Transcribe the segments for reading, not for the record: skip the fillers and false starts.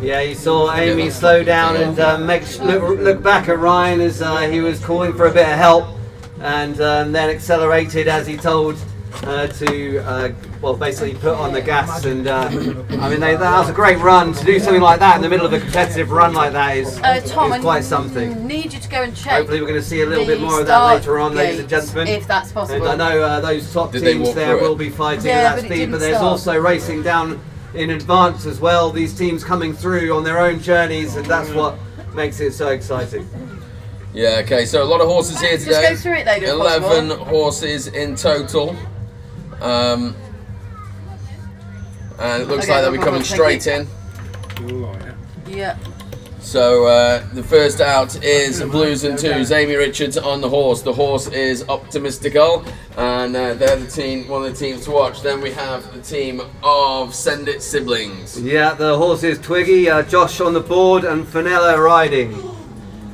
Yeah, you saw Amy slow down and look back at Ryan as he was calling for a bit of help, and then accelerated as he told to basically put on the gas. And that was a great run. To do something like that in the middle of a competitive run like that is quite something. I need you to go and check. Hopefully we're going to see a little bit more of that later on, ladies and gentlemen. If that's possible. And I know those top teams there will be fighting at that speed, but there's also racing down in advance as well. These teams coming through on their own journeys, and that's what makes it so exciting. Yeah, okay, so a lot of horses here today. Just go through it later, 11 horses in total. And it looks like they'll be coming straight in. Yeah. So the first out is Blues and Twos. Amy Richards on the horse. The horse is Optimistical, and they're one of the teams to watch. Then we have the team of Send It Siblings. Yeah, the horse is Twiggy, Josh on the board, and Fenella riding.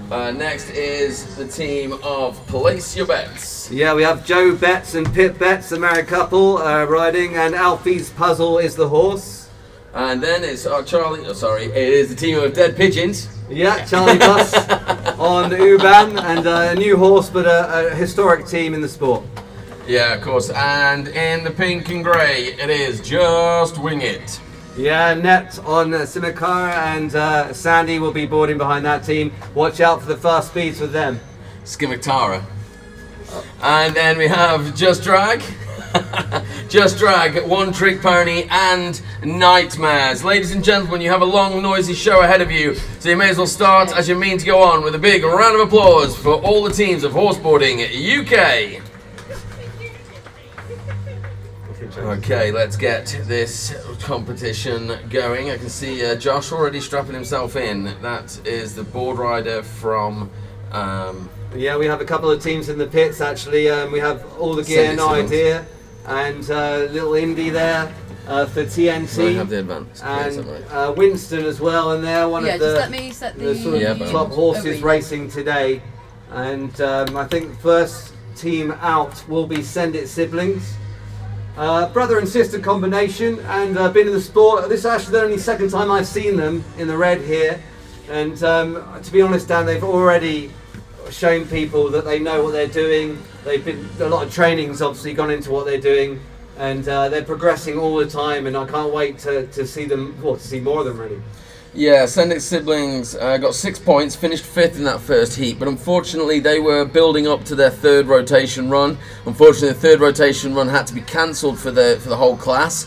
Next is the team of Place Your Bets. Yeah, we have Joe Betts and Pip Betts, the married couple, riding, and Alfie's Puzzle is the horse. And then it's it is the team of Dead Pigeons. Yeah, Charlie Bus on Uban, and a new horse, but a historic team in the sport. Yeah, of course. And in the pink and grey, it is Just Wing It. Yeah, Net on Simikara, and Sandy will be boarding behind that team. Watch out for the fast speeds with them. Skimiktara. And then we have Just Drag. Just Drag, One Trick Pony, and Nightmares. Ladies and gentlemen, you have a long, noisy show ahead of you, so you may as well start as you mean to go on with a big round of applause for all the teams of Horseboarding UK. Okay, let's get this competition going. I can see Josh already strapping himself in. That is the board rider from... yeah, we have a couple of teams in the pits actually. We have All the Gear No Idea and Little Indy there for TNT. I have the advance. And Winston as well, and they're one of the sort of top horses racing today. And I think the first team out will be Send It Siblings. Brother and sister combination, and been in the sport. This is actually the only second time I've seen them in the red here. And to be honest, Dan, they've already shown people that they know what they're doing. They've been a lot of training's obviously gone into what they're doing, and they're progressing all the time. And I can't wait to see them, to see more of them really. Yeah, Send It Siblings got 6 points, finished 5th in that first heat, but unfortunately they were building up to their third rotation run. Unfortunately, the third rotation run had to be cancelled for the whole class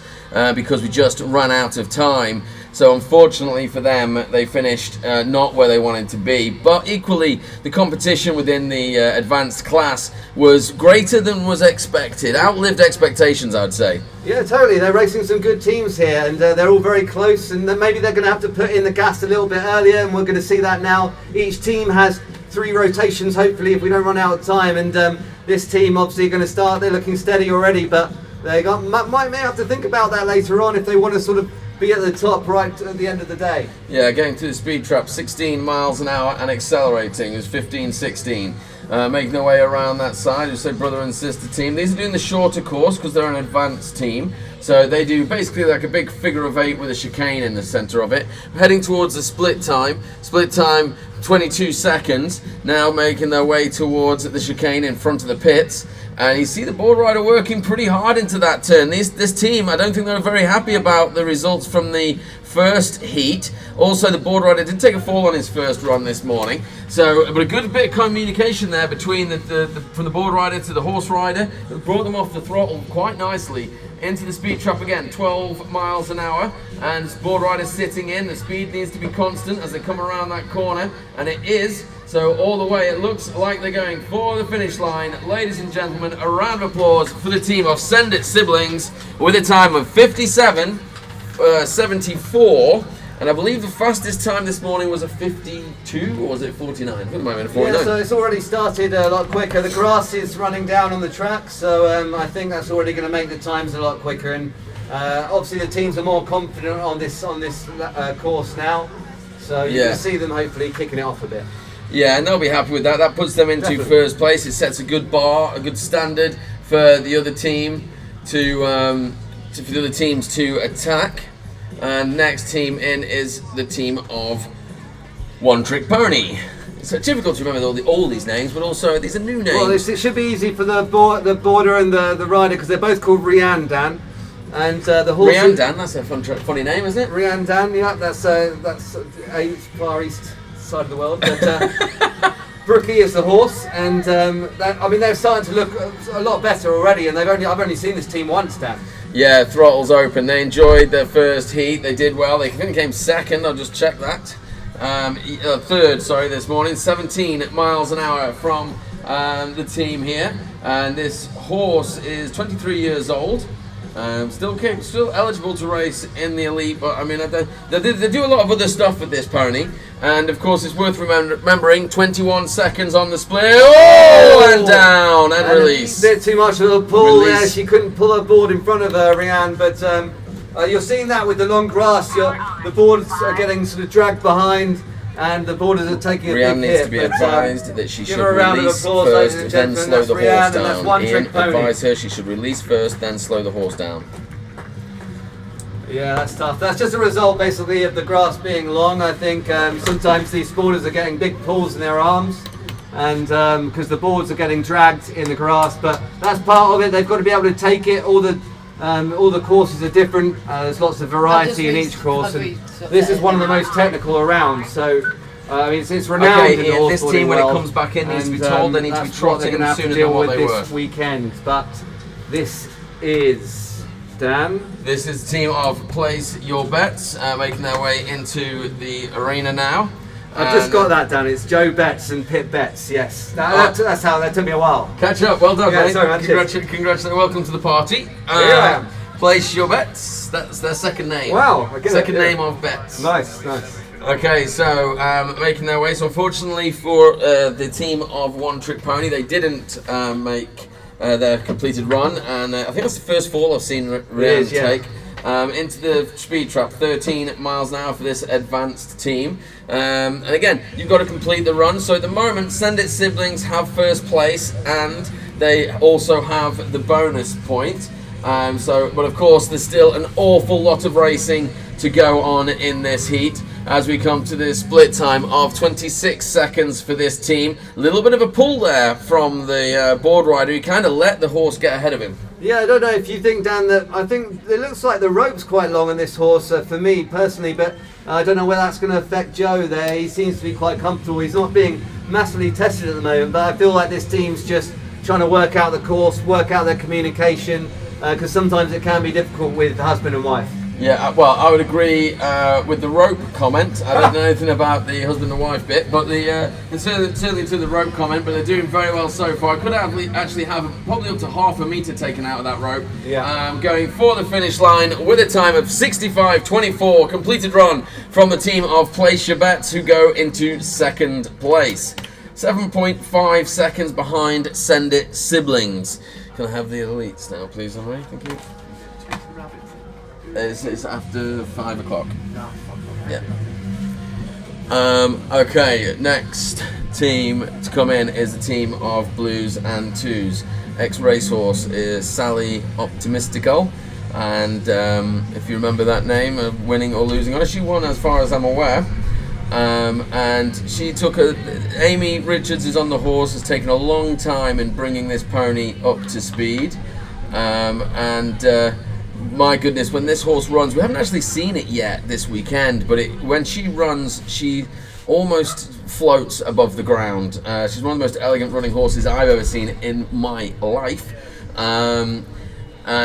because we just ran out of time. So unfortunately for them, they finished not where they wanted to be. But equally, the competition within the advanced class was greater than was expected. Outlived expectations, I'd say. Yeah, totally. They're racing some good teams here, and they're all very close. And then maybe they're going to have to put in the gas a little bit earlier, and we're going to see that now. Each team has 3 rotations, hopefully, if we don't run out of time. And this team obviously going to start. They're looking steady already, but they may have to think about that later on if they want to sort of be at the top right at the end of the day. Yeah, getting to the speed trap, 16 miles an hour and accelerating is 15-16. Making their way around that side, so brother and sister team. These are doing the shorter course because they're an advanced team. So they do basically like a big figure of 8 with a chicane in the centre of it. Heading towards the split time. Split time 22 seconds. Now making their way towards the chicane in front of the pits. And you see the board rider working pretty hard into that turn. This team, I don't think they're very happy about the results from the first heat. Also, the board rider did take a fall on his first run this morning. So, but a good bit of communication there between from the board rider to the horse rider. It brought them off the throttle quite nicely into the speed trap again, 12 miles an hour. And this board rider sitting in. The speed needs to be constant as they come around that corner, and it is. So all the way, it looks like they're going for the finish line. Ladies and gentlemen, a round of applause for the team of Send It Siblings with a time of 57.74. And I believe the fastest time this morning was a 52, or was it 49? I think it might have been a 49. Yeah, so it's already started a lot quicker. The grass is running down on the track, so I think that's already going to make the times a lot quicker. And obviously the teams are more confident on this course now. So you can see them hopefully kicking it off a bit. Yeah, and they'll be happy with that. That puts them into first place. It sets a good bar, a good standard for the other team for the other teams to attack. And next team in is the team of One Trick Pony. It's difficult to remember all these names, but also these are new names. Well, it should be easy for the boarder and the rider because they're both called Rian Dan. And the horse. Rian Dan, that's a funny name, isn't it? Rian Dan, yeah, that's far east side of the world. But Burghley is the horse, and they're starting to look a lot better already. And I've only seen this team once, Dan. Yeah, throttles open. They enjoyed their first heat. They did well. They came second. I'll just check that. Third, this morning. 17 miles an hour from the team here, and this horse is 23 years old. Still eligible to race in the elite, but I mean they do a lot of other stuff with this pony, and of course it's worth remembering 21 seconds on the split. And down and release. A bit too much of a pull there. She couldn't pull her board in front of her, Rianne, but you're seeing that with the long grass. The boards are getting sort of dragged behind, and the boarders are taking a big hit. Rianne needs to be advised that she should release applause, first, then slow the horse down. That's One Trick Pony. Advise her she should release first, then slow the horse down. Yeah, that's tough. That's just a result, basically, of the grass being long. I think sometimes these boarders are getting big pulls in their arms, and because the boards are getting dragged in the grass. But that's part of it. They've got to be able to take it. All the courses are different. There's lots of variety in each course, and this is one of the most technical around. So it's renowned in the horse this team world, when it comes back in needs to be told they need to be trotting sooner than what they were this weekend. But this is Dan. This is the team of Place Your Bets, making their way into the arena now. I've just got that, Dan. It's Joe Betts and Pip Betts. Yes, that's how that took me a while. Catch up. Well done, mate. Sorry, Congratulations. Welcome to the party. Here I am. Place Your Bets. That's their second name. Wow. Second name of Betts. Nice. Okay, so making their way. So unfortunately for the team of One Trick Pony, they didn't make their completed run, and I think that's the first fall I've seen Rianne take. Into the speed trap, 13 miles an hour for this advanced team. And again, you've got to complete the run. So at the moment, Send It siblings have first place, and they also have the bonus point. But of course, there's still an awful lot of racing to go on in this heat as we come to the split time of 26 seconds for this team. A little bit of a pull there from the board rider. He kind of let the horse get ahead of him. Yeah, I don't know if you think, Dan, that I think it looks like the rope's quite long on this horse for me personally, but I don't know whether that's going to affect Joe there. He seems to be quite comfortable. He's not being massively tested at the moment, but I feel like this team's just trying to work out the course, work out their communication, because sometimes it can be difficult with husband and wife. Yeah, well, I would agree with the rope comment. I don't know anything about the husband and wife bit, but certainly to the rope comment. But they're doing very well so far. I could actually have probably up to half a metre taken out of that rope. Yeah. Going for the finish line with a time of 65:24, completed run from the team of Place Your Bets, who go into second place. 7.5 seconds behind Send It siblings. Can I have the elites now, please, Henry? Thank you. It's after 5 o'clock. Yeah. Okay, next team to come in is the team of Blues and Twos. Ex-racehorse is Sally Optimistical, and if you remember that name, winning or losing on it, she won as far as I'm aware. And she took Amy Richards is on the horse, has taken a long time in bringing this pony up to speed, my goodness, when this horse runs, we haven't actually seen it yet this weekend, but when she runs, she almost floats above the ground. She's one of the most elegant running horses I've ever seen in my life. And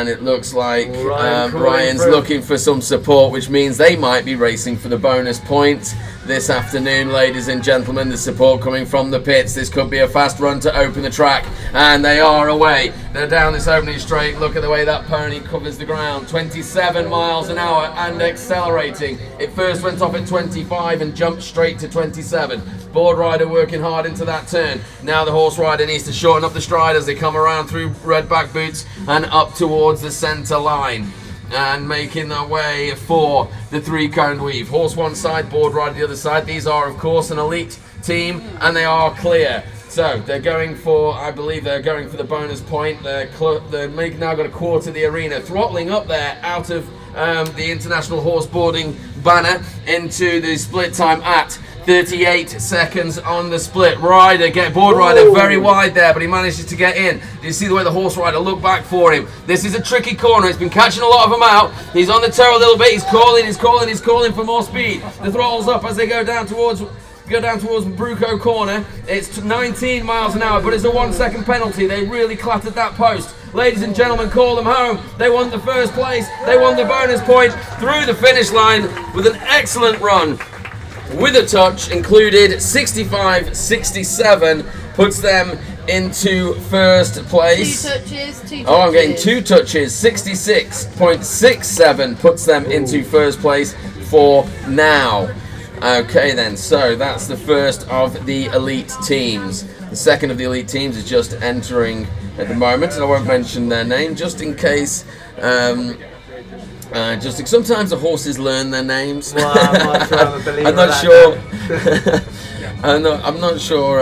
it looks like Brian's looking for some support, which means they might be racing for the bonus point this afternoon, ladies and gentlemen. The support coming from the pits. This could be a fast run to open the track, and they are away. They're down this opening straight. Look at the way that pony covers the ground. 27 miles an hour and accelerating. It first went off at 25 and jumped straight to 27. Board rider working hard into that turn. Now the horse rider needs to shorten up the stride as they come around through red back boots and up towards the centre line, and making their way for the 3-cone weave. Horse one side, board rider the other side. These are, of course, an elite team, and they are clear. So they're going for, I believe they're going for the bonus point. They've now got a quarter of the arena, throttling up there out of the International Horseboarding banner into the split time at 38 seconds on the split. Board rider very wide there, but he manages to get in. Do you see the way the horse rider looked back for him? This is a tricky corner. It's been catching a lot of them out. He's on the toe a little bit. He's calling for more speed. The throttle's up as they go down towards Bruco corner. It's 19 miles an hour, but it's a 1 second penalty. They really clattered that post. Ladies and gentlemen, call them home. They won the first place. They won the bonus point through the finish line with an excellent run. With a touch included, 65-67 puts them into first place. Two touches. Oh, I'm getting 2 touches. 66.67 puts them into first place for now. Okay then, so that's the first of the elite teams. The second of the elite teams is just entering at the moment, and I won't mention their name just in case. Sometimes the horses learn their names. Well, I'm not sure. I'm not sure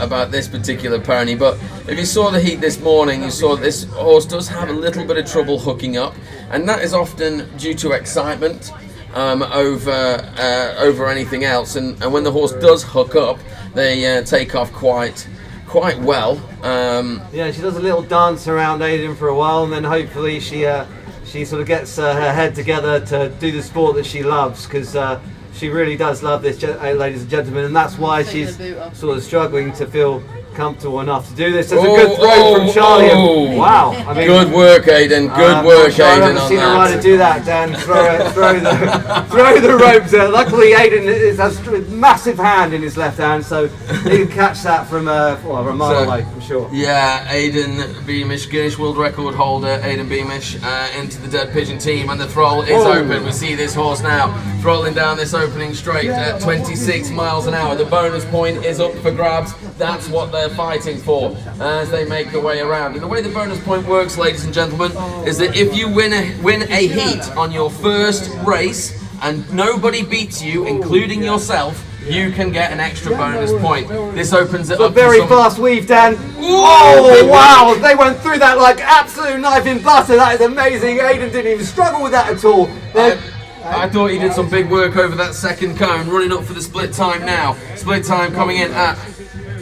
about this particular pony, but if you saw the heat this morning, you saw this horse does have a little bit of trouble hooking up, and that is often due to excitement over anything else. And when the horse does hook up, they take off quite well. Yeah, she does a little dance around Aiden for a while, and then hopefully she sort of gets her head together to do the sport that she loves, because she really does love this, ladies and gentlemen, and that's why she's sort of struggling to feel comfortable enough to do this. That's a good throw from Charlie. Wow. I mean, good work, Aiden. Good work, Aiden. I've never seen a rider do that, Dan. Throw the ropes there. Luckily, Aiden has a massive hand in his left hand, so he can catch that from a mile away, I'm sure. Yeah, Aiden Beamish, Guinness World Record holder, Aiden Beamish, into the Dead Pigeon team, and the throttle is open. We see this horse now throttling down this opening straight at 26 miles an hour. The bonus point is up for grabs. That's what they're fighting for as they make their way around. And the way the bonus point works, ladies and gentlemen, is that if you win a heat on your first race and nobody beats you, including yourself, you can get an extra bonus point. This opens it up. A very fast weave, Dan. Oh, wow! They went through that like absolute knife in butter. That is amazing. Aiden didn't even struggle with that at all. I thought he did some big work over that second cone, running up for the split time now. Split time coming in at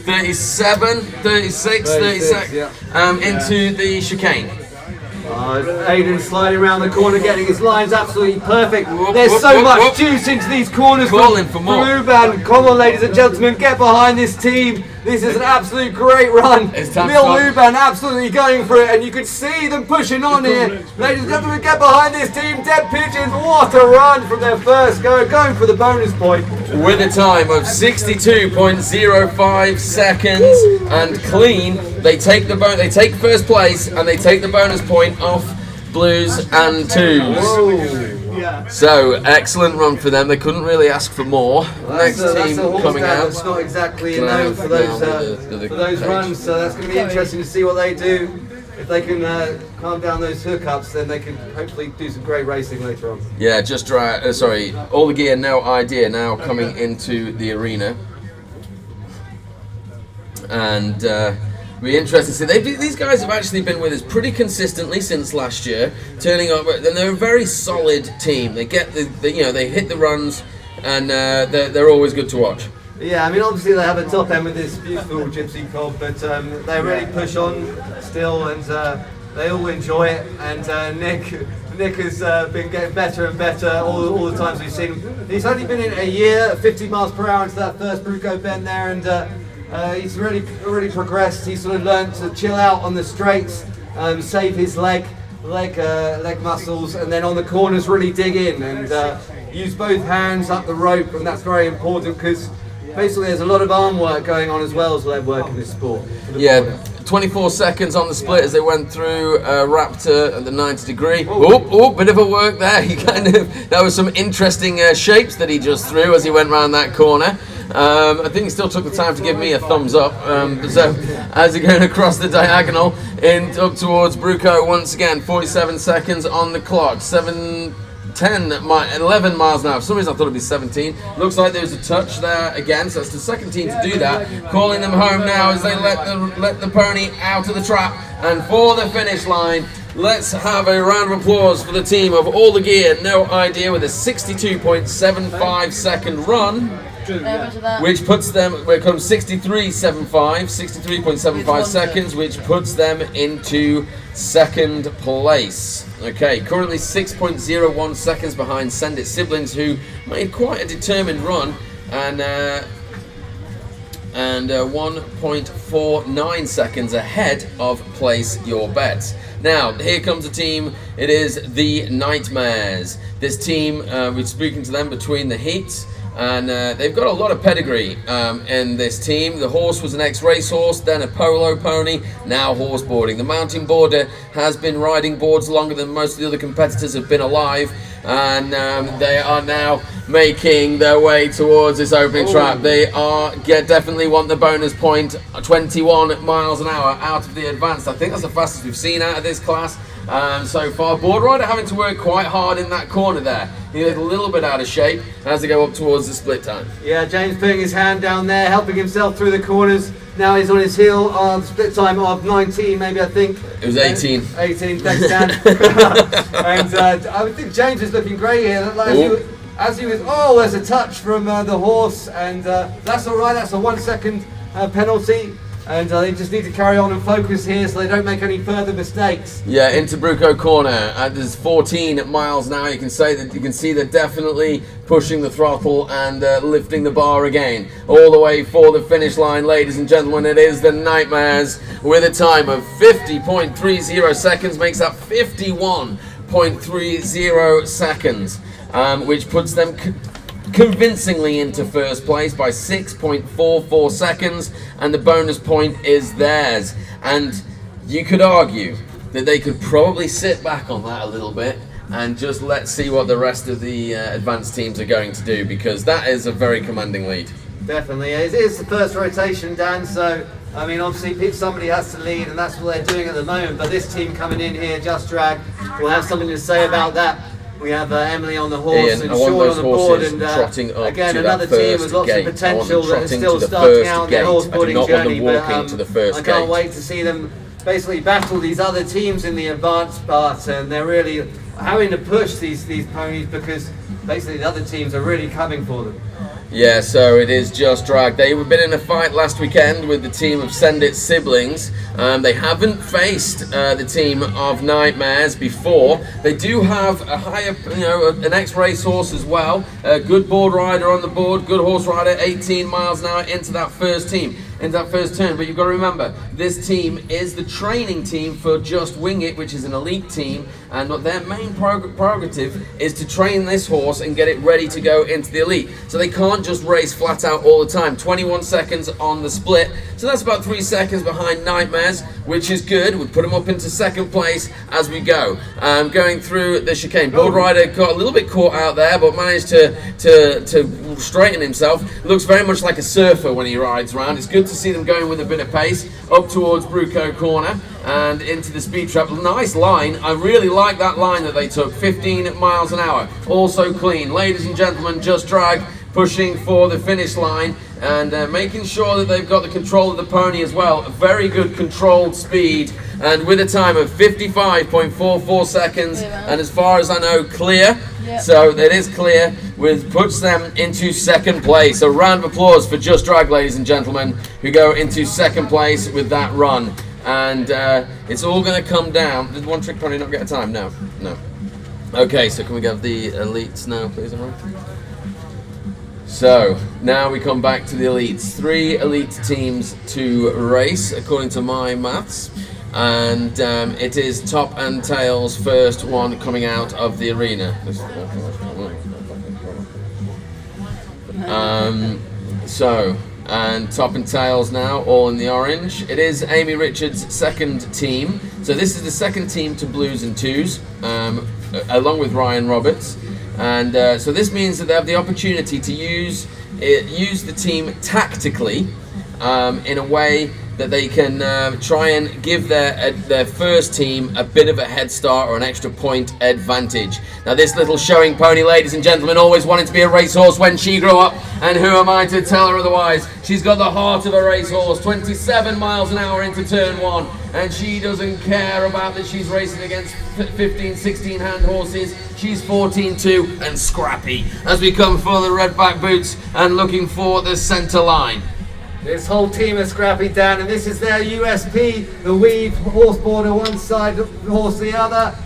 36, into the chicane. Aiden sliding around the corner, getting his lines absolutely perfect. There's so much juice into these corners. Calling for more. Luban, come on, ladies and gentlemen, get behind this team. This is an absolute great run. Neil Luban absolutely going for it, and you can see them pushing on here. Ladies and gentlemen, get behind this team. Dead Pigeons, what a run from their first go, going for the bonus point. With a time of 62.05 seconds and clean, they take first place and they take the bonus point off Blues and Twos. So excellent run for them. They couldn't really ask for more. Next team coming out. It's not exactly known for those runs, so that's going to be interesting to see what they do. If they can calm down those hookups, then they can hopefully do some great racing later on. Yeah, just sorry. All the gear, no idea now coming into the arena, and. Be interesting to see. These guys have actually been with us pretty consistently since last year, turning up, and they're a very solid team. They get they hit the runs, and they're always good to watch. Yeah, I mean, obviously they have a top end with this beautiful gypsy cob, but they really push on still, and they all enjoy it. And Nick has been getting better and better all the times we've seen him. He's only been in a year, 50 miles per hour into that first Bruco bend there, and he's really progressed. He's sort of learned to chill out on the straights, save his leg muscles, and then on the corners really dig in and use both hands up the rope, and that's very important because basically there's a lot of arm work going on as well as leg work in this sport. Yeah, 24 seconds on the split as they went through Raptor at the 90 degree. Oh, bit of a work there. That was some interesting shapes that he just threw as he went round that corner. I think he still took the time to give me a thumbs up. So as they're going across the diagonal up towards Bruco once again, 47 seconds on the clock, 7-10 11 miles an hour. For some reason I thought it'd be 17. Looks like there's a touch there again, so it's the second team to do that. Calling them home now as they let the pony out of the trap. And for the finish line, let's have a round of applause for the team of All the Gear No Idea with a 62.75 second run. Which puts them, we're come 63.75 seconds, which puts them into second place. Okay, currently 6.01 seconds behind Send It siblings, who made quite a determined run, and 1.49 seconds ahead of Place Your Bets. Now, here comes a team. It is the Nightmares. This team, we've spoken to them between the heats. And they've got a lot of pedigree in this team. The horse was an ex-race horse, then a polo pony, now horseboarding. The mountain boarder has been riding boards longer than most of the other competitors have been alive, and they are now making their way towards this opening trap. They definitely want the bonus point, 21 miles an hour out of the advanced. I think that's the fastest we've seen out of this class so far. Board rider having to work quite hard in that corner there. He looked a little bit out of shape as they go up towards the split time. Yeah, James putting his hand down there, helping himself through the corners. Now he's on his heel on split time of 19, maybe, I think. It was 18. 18, thanks, Dan. And I think James is looking great here. As he was, there's a touch from the horse, and that's all right. That's a 1 second penalty. And they just need to carry on and focus here so they don't make any further mistakes. Yeah, into Bruco corner. There's 14 miles now. You can see they're definitely pushing the throttle and lifting the bar again. All the way for the finish line, ladies and gentlemen. It is the Nightmares with a time of 50.30 seconds. Makes that 51.30 seconds, which puts them convincingly into first place by 6.44 seconds, and the bonus point is theirs. And you could argue that they could probably sit back on that a little bit and just let's see what the rest of the advanced teams are going to do, because that is a very commanding lead. Definitely, it is the first rotation, Dan, so I mean obviously somebody has to lead, and that's what they're doing at the moment. But this team coming in here, Just Drag, will have something to say about that. We have Emily on the horse, Ian, and Sean on the board, and again another team with lots of potential that is still starting out their horseboarding journey. But I can't wait to see them basically battle these other teams in the advanced part, and they're really having to push these ponies because basically the other teams are really coming for them. Yeah, so it is Just Drag. They've been in a fight last weekend with the team of Send It siblings. They haven't faced the team of Nightmares before. They do have a higher, an ex-race horse as well. A good board rider on the board, good horse rider, 18 miles an hour into that first team. Into that first turn, but you've got to remember, this team is the training team for Just Wing It, which is an elite team, and what their main prerogative is to train this horse and get it ready to go into the elite. So they can't just race flat out all the time. 21 seconds on the split, so that's about 3 seconds behind Nightmares, which is good. We'll put them up into second place as we go. Going through the chicane, board rider got a little bit caught out there, but managed to straighten himself. Looks very much like a surfer when he rides around. It's good to see them going with a bit of pace up towards Bruco corner and into the speed trap. Nice line. I really like that line that they took. 15 miles an hour. Also clean. Ladies and gentlemen, Just Drag pushing for the finish line and making sure that they've got the control of the pony as well. A very good controlled speed, and with a time of 55.44 seconds, and as far as I know, clear. So it is clear, puts them into second place. A round of applause for Just Drag, ladies and gentlemen, who go into second place with that run. And it's all going to come down. Did One Trick Pony not get a time? No. Okay, so can we get the elites now, please, everyone? So now we come back to the elites. 3 elite teams to race, according to my maths. And it is Top and Tail's first one coming out of the arena. And Top and Tails now all in the orange. It is Amy Richards' second team. So this is the second team to Blues and Twos, along with Ryan Roberts. And so this means that they have the opportunity to use the team tactically in a way that they can try and give their first team a bit of a head start or an extra point advantage. Now this little showing pony, ladies and gentlemen, always wanted to be a racehorse when she grew up, and who am I to tell her otherwise? She's got the heart of a racehorse, 27 miles an hour into turn 1, and she doesn't care about that she's racing against 15, 16 hand horses. She's 14-2 and scrappy as we come for the Redback boots and looking for the centre line. This whole team is scrappy, Dan, and this is their USP. The weave, horse border one side, horse the other.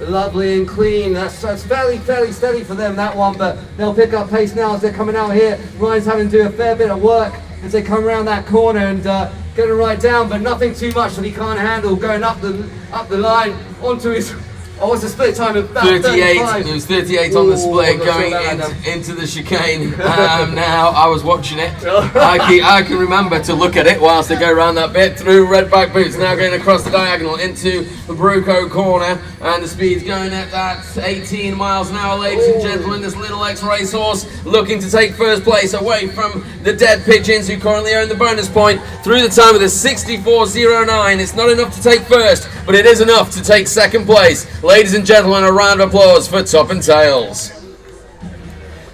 Lovely and clean. That's fairly steady for them, that one, but they'll pick up pace now as they're coming out here. Ryan's having to do a fair bit of work as they come around that corner and get it right down, but nothing too much that he can't handle going up the line onto his... Oh, it's a split time of about 38. 35. It was 38 on the split going into the chicane. Now I was watching it. I can remember to look at it whilst they go around that bit through Redback boots. Now going across the diagonal into the Bruco corner, and the speed's going at that 18 miles an hour, ladies and gentlemen. This little ex-race horse looking to take first place away from the Dead Pigeons, who currently own the bonus point, through the time of the 64.09. It's not enough to take first, but it is enough to take second place. Ladies and gentlemen, a round of applause for Top and Tails.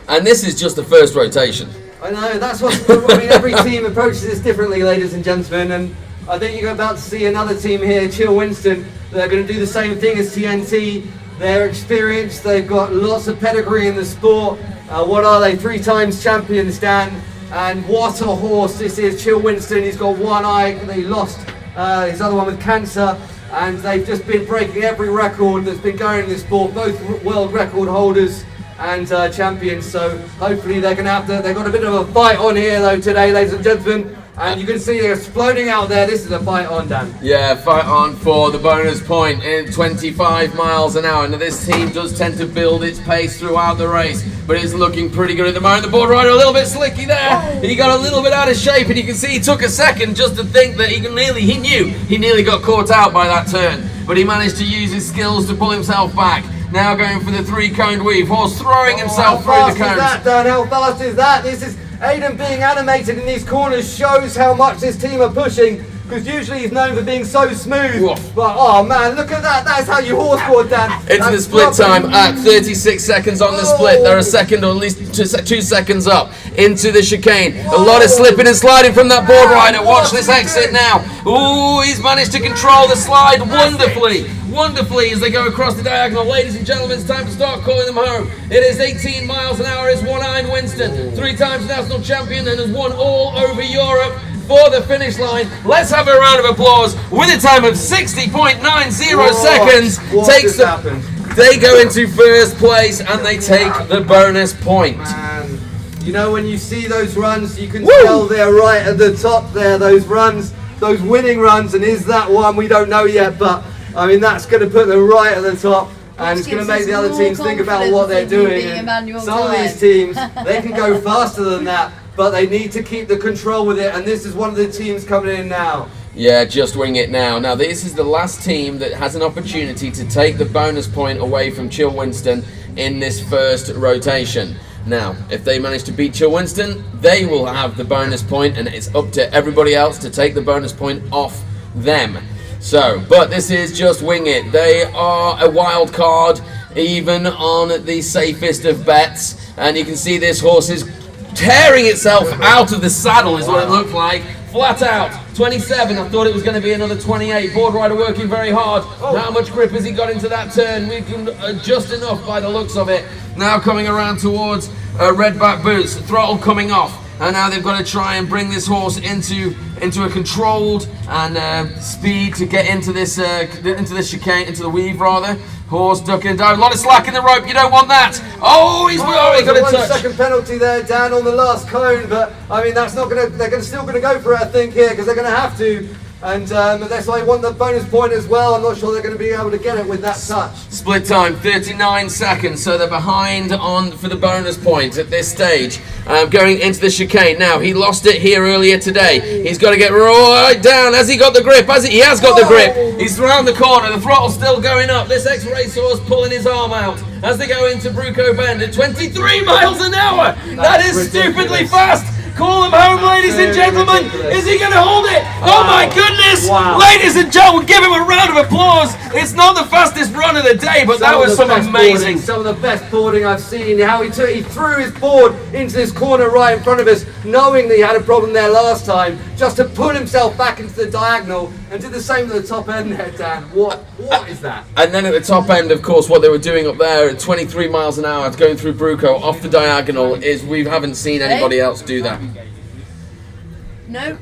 And this is just the first rotation. I know, that's what I mean, every team approaches this differently, ladies and gentlemen, and I think you're about to see another team here, Chill Winston. They're going to do the same thing as TNT. They're experienced, they've got lots of pedigree in the sport. What are they? 3 times champions, Dan. And what a horse this is, Chill Winston. He's got one eye, he lost his other one with cancer. And they've just been breaking every record that's been going in this sport, both world record holders and champions. So hopefully they're going to have to, they've got a bit of a fight on here though today, ladies and gentlemen. And you can see they're exploding out there. This is a fight on, Dan. Yeah, fight on for the bonus point in 25 miles an hour. Now this team does tend to build its pace throughout the race, but it's looking pretty good at the moment. The board rider a little bit slicky there. He got a little bit out of shape, and you can see he took a second just to think that he nearly got caught out by that turn. But he managed to use his skills to pull himself back. Now going for the 3-coned weave. Horse throwing himself through the cones. How fast is that, Dan? How fast is that? This is Aidan being animated in these corners shows how much this team are pushing, because usually he's known for being so smooth. Woof. But oh man, look at that. That's how you horse board, Dan. Into the split time at 36 seconds on the split. They're a second or at least 2 seconds up into the chicane. A lot of slipping and sliding from that board rider. Watch this exit now. Ooh, he's managed to control the slide wonderfully as they go across the diagonal. Ladies and gentlemen, it's time to start calling them home. It is 18 miles an hour. It's one-eyed Winston, 3 times national champion, and has won all over Europe for the finish line. Let's have a round of applause with a time of 60.90 seconds. They go into first place and they take the bonus point. Man, you know, when you see those runs, you can tell they're right at the top there, those runs, those winning runs, and is that one? We don't know yet, but I mean, that's going to put them right at the top, and it's going to make the other teams think about what they're doing. And some of these teams, they can go faster than that, but they need to keep the control with it, and this is one of the teams coming in now. Yeah, just wing it now. Now, this is the last team that has an opportunity to take the bonus point away from Chill Winston in this first rotation. Now, if they manage to beat Chill Winston, they will have the bonus point, and it's up to everybody else to take the bonus point off them. So, but this is just wing it. They are a wild card, even on the safest of bets. And you can see this horse is tearing itself out of the saddle, is what it looked like. Flat out, 27. I thought it was going to be another 28. Board rider working very hard. How much grip has he got into that turn? We can just enough by the looks of it. Now coming around towards Redback boots. Throttle coming off. And now they've got to try and bring this horse into a controlled and speed to get into this chicane, into the weave rather. Horse ducking down, a lot of slack in the rope. You don't want that. Oh, he got a touch. 1 second penalty there, Dan, on the last cone. But I mean, that's not going to. They're still going to go for it, I think, here, because they're going to have to. And that's why I want the bonus point as well. I'm not sure they're going to be able to get it with that touch. Split time, 39 seconds, so they're behind for the bonus point at this stage. Going into the chicane. Now, he lost it here earlier today. He's got to get right down. Has he got the grip? He has got the grip. He's around the corner. The throttle's still going up. This ex-racehorse pulling his arm out as they go into Bruco Bend at 23 miles an hour. That is stupidly fast. call him home, ladies and gentlemen. Is he going to hold it? Oh my goodness! Wow. Ladies and gentlemen, give him a round of applause. It's not the fastest run of the day, but that was some amazing. Some of the best boarding I've seen. How he threw his board into this corner right in front of us, knowing that he had a problem there last time, just to pull himself back into the diagonal and did the same at the top end there, Dan. What is that? And then at the top end, of course, what they were doing up there at 23 miles an hour going through Bruco off the diagonal is we haven't seen anybody else do that. No.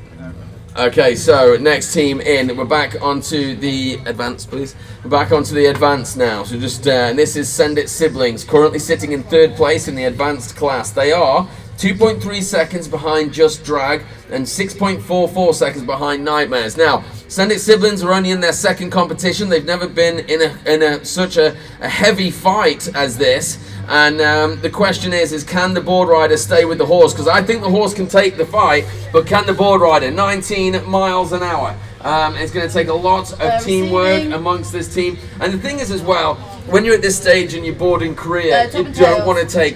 Okay, so next team in. We're back onto the advance, please. We're back onto the advance now. So just, and this is Send It Siblings, currently sitting in third place in the advanced class. They are 2.3 seconds behind Just Drag and 6.44 seconds behind Nightmares. Now, Send It Siblings are only in their second competition. They've never been in such a heavy fight as this. And the question is can the board rider stay with the horse? Because I think the horse can take the fight, but can the board rider? 19 miles an hour. It's going to take a lot of teamwork amongst this team. And the thing is as well, when you're at this stage in your boarding career, you don't want to take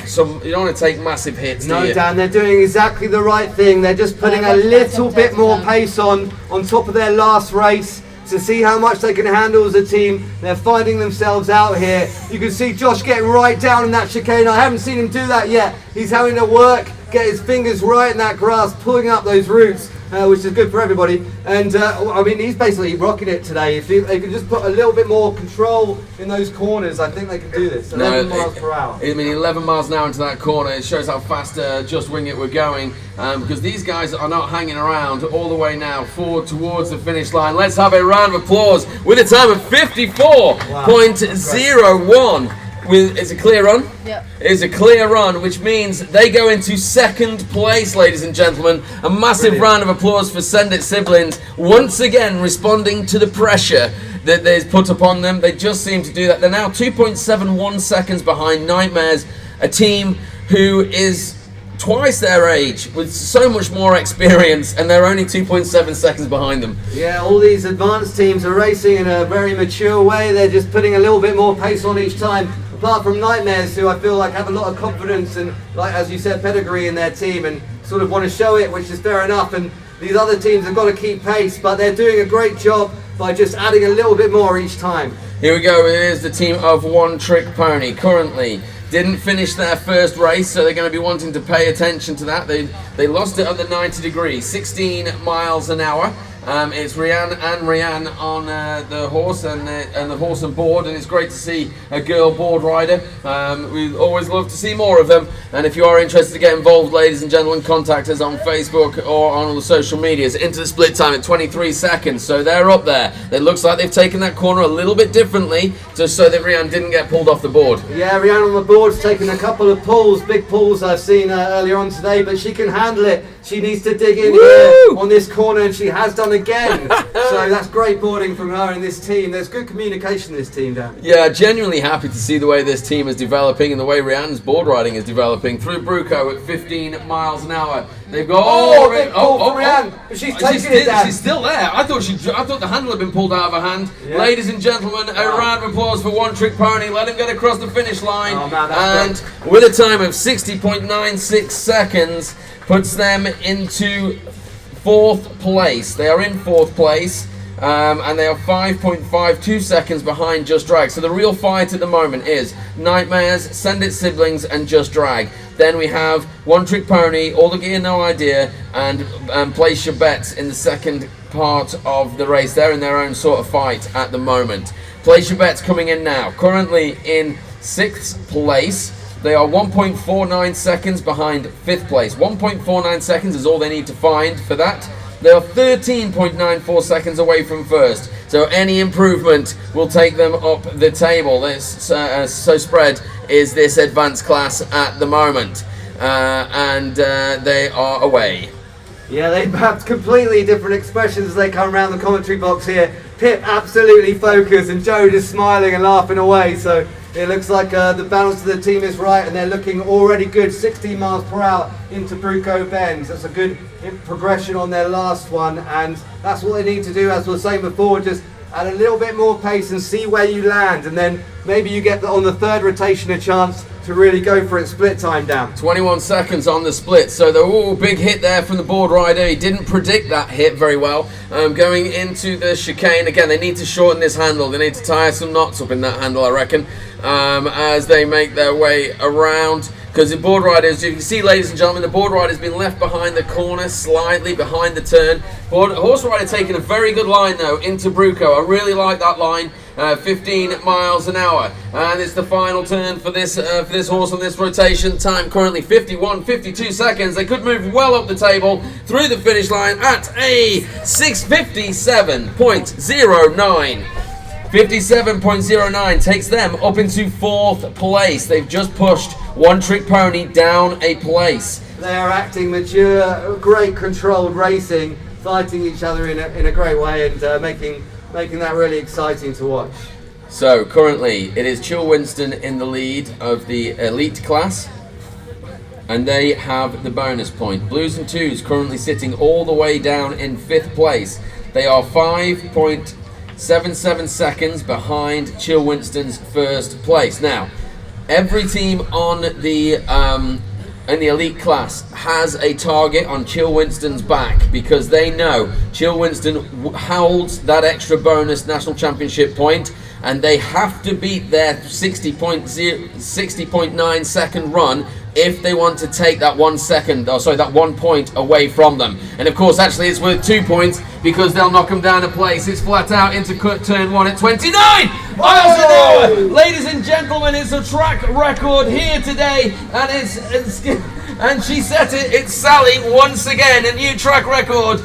massive hits. No, Dan, they're doing exactly the right thing. They're just putting a little bit more pace on top of their last race to see how much they can handle as a team. They're finding themselves out here. You can see Josh getting right down in that chicane. I haven't seen him do that yet. He's having to work, get his fingers right in that grass, pulling up those roots, which is good for everybody. And I mean, he's basically rocking it today. If they could just put a little bit more control in those corners, I think they can do this. 11 miles per hour. I mean, 11 miles an hour into that corner. It shows how fast Just Wing It were going, because these guys are not hanging around all the way now forward towards the finish line. Let's have a round of applause with a time of 54.01. It's a clear run. Yep. It's a clear run, which means they go into second place, ladies and gentlemen. A massive round of applause for Send It Siblings, once again responding to the pressure that they've put upon them. They just seem to do that. They're now 2.71 seconds behind Nightmares, a team who is twice their age with so much more experience, and they're only 2.7 seconds behind them. Yeah, all these advanced teams are racing in a very mature way. They're just putting a little bit more pace on each time. Apart from Nightmares, who I feel like have a lot of confidence and, like as you said, pedigree in their team and sort of want to show it, which is fair enough. And these other teams have got to keep pace, but they're doing a great job by just adding a little bit more each time. Here we go. It is the team of One Trick Pony. Currently didn't finish their first race, so they're going to be wanting to pay attention to that. They lost it under 90 degrees, 16 miles an hour. It's Rianne on the horse and the horse and board, and it's great to see a girl board rider. We always love to see more of them. And if you are interested to get involved, ladies and gentlemen, contact us on Facebook or on all the social medias. Into the split time at 23 seconds, so they're up there. It looks like they've taken that corner a little bit differently, just so that Rianne didn't get pulled off the board. Yeah, Rianne on the board's taken a couple of pulls, big pulls I've seen earlier on today, but she can handle it. She needs to dig in here on this corner, and she has done again. So that's great boarding from her and this team. There's good communication in this team, Dan. Yeah, genuinely happy to see the way this team is developing and the way Rianne's board riding is developing through Bruco at 15 miles an hour. They've got big pull for Rianne, but she's taking it down. She's still there. I thought the handle had been pulled out of her hand. Yeah. Ladies and gentlemen, a round of applause for One Trick Pony. Let him get across the finish line. Oh, man, and with a time of 60.96 seconds, puts them into fourth place. They are in fourth place, and they are 5.52 seconds behind Just Drag. So the real fight at the moment is Nightmares, Send It Siblings, and Just Drag. Then we have One Trick Pony, All the Gear, No Idea, and Place Your Bets in the second part of the race. They're in their own sort of fight at the moment. Place Your Bets coming in now, currently in sixth place. They are 1.49 seconds behind fifth place. 1.49 seconds is all they need to find for that. They are 13.94 seconds away from first. So any improvement will take them up the table. So spread is this advanced class at the moment. And they are away. Yeah, they have completely different expressions as they come around the commentary box here. Pip absolutely focused and Joe just smiling and laughing away. So it looks like the balance of the team is right and they're looking already good. 16 miles per hour into Bruco Bends. That's a good progression on their last one, and that's what they need to do, as we were saying before, just add a little bit more pace and see where you land, and then maybe you get on the third rotation a chance to really go for it, split time down. 21 seconds on the split, so the big hit there from the board rider. He didn't predict that hit very well. Going into the chicane, again, they need to shorten this handle. They need to tie some knots up in that handle, I reckon, as they make their way around. Because the board rider, as you can see, ladies and gentlemen, the board rider has been left behind the corner, slightly behind the turn. Horse rider taking a very good line, though, into Bruco. I really like that line, 15 miles an hour. And it's the final turn for this horse on this rotation. Time currently 52 seconds. They could move well up the table through the finish line at a 6:57.09. 57.09 takes them up into 4th place. They've just pushed One Trick Pony down a place. They are acting mature, great controlled racing, fighting each other in a great way, and making that really exciting to watch. So currently it is Chill Winston in the lead of the elite class, and they have the bonus point. Blues and Twos currently sitting all the way down in 5th place. They are 5.77 seconds behind Chill Winston's 1st place. Now, every team on the in the elite class has a target on Chill Winston's back, because they know Chill Winston holds that extra bonus national championship point, and they have to beat their 60.9 second run if they want to take that 1 point away from them. And of course, actually, it's worth 2 points, because they'll knock them down a place. It's flat out into turn 1 at 29 miles an hour. Ladies and gentlemen, it's a track record here today, and and she set it. It's Sally once again, a new track record.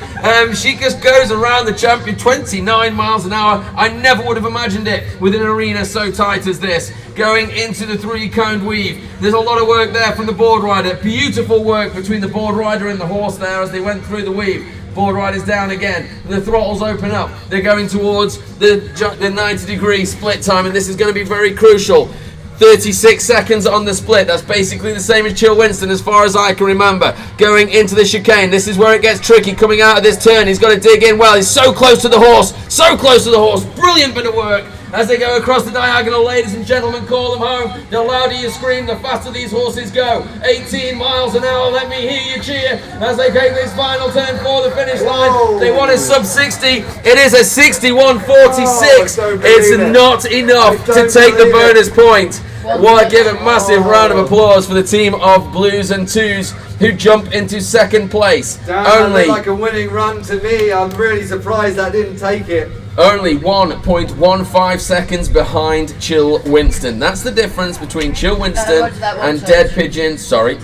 She just goes around the champion, 29 miles an hour. I never would have imagined it with an arena so tight as this. Going into the 3-coned weave. There's a lot of work there from the board rider. Beautiful work between the board rider and the horse there as they went through the weave. Board rider's down again. The throttles open up. They're going towards the 90-degree split time, and this is going to be very crucial. 36 seconds on the split. That's basically the same as Chill Winston as far as I can remember. Going into the chicane. This is where it gets tricky. Coming out of this turn, he's got to dig in well. He's so close to the horse. So close to the horse. Brilliant bit of work. As they go across the diagonal, ladies and gentlemen, call them home. The louder you scream, the faster these horses go. 18 miles an hour, let me hear you cheer as they take this final turn for the finish line. Whoa. They want a sub 60. It is a 61.46. It's not enough to take the bonus point. Well, I give a massive round of applause for the team of Blues and Twos, who jump into 2nd place. That looked like a winning run to me. I'm really surprised that didn't take it. Only 1.15 seconds behind Chill Winston. That's the difference between Chill Winston and Dead Pigeon. Sorry.